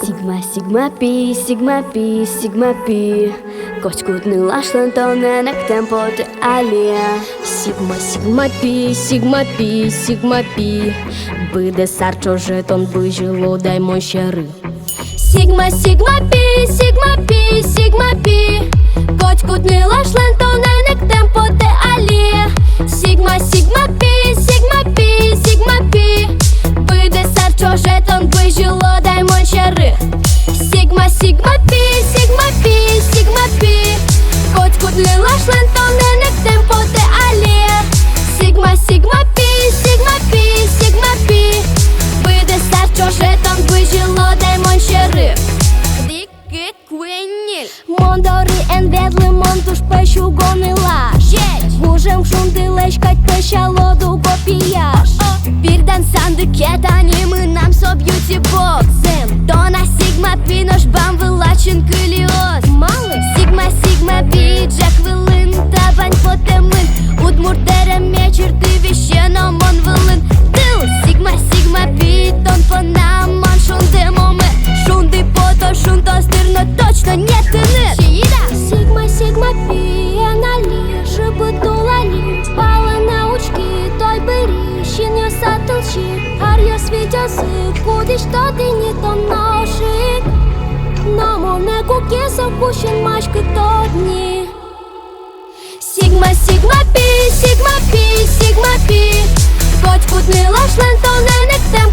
Sigma, sigma pi, sigma pi, sigma pi. Koskutni lašlantone tempo te alia. Sigma, sigma pi, sigma pi, sigma pi. Буде сарчо жетон бижило дай мой щари. Sigma, sigma pi, sigma pi, sigma pi. Koskutni lašlantone tempo te alia. Sigma, sigma pi, sigma pi, sigma pi. Буде сарчо жетон бижило дай мой щари. Sigma, sigma pi, sigma pi, sigma pi. Koskutni lašlantone tempo te alia. Sigma, sigma pi, sigma pi, sigma pi. Буде сарчо жетон бижило дай moj щари. Dikit kuenil Mondori en vedli montuš pašugonila. Gужem шундилешкать пешалоду гопияш. Birden sandık animınam so beauty boxem. Dona sigma pi noş bam вилачин киліос. Sigma, sigma pi jack вилин табань потемлин. Удмуртерем мечір ти віщено мон вилин. Дил sigma, sigma pi тон по нам мон шунди моме. Шунди пото шунто стирно точно не тинит. Sigma, sigma pi аналі шепотулалі. Спала научки той бері. Щін я сатилші. Ар я світяси. Куди що ти не то ношик. Намо не кукеса кущен мачки то дні. Sigma, sigma pi, sigma pi, sigma pi. Koç kutni laşlan to ne nektem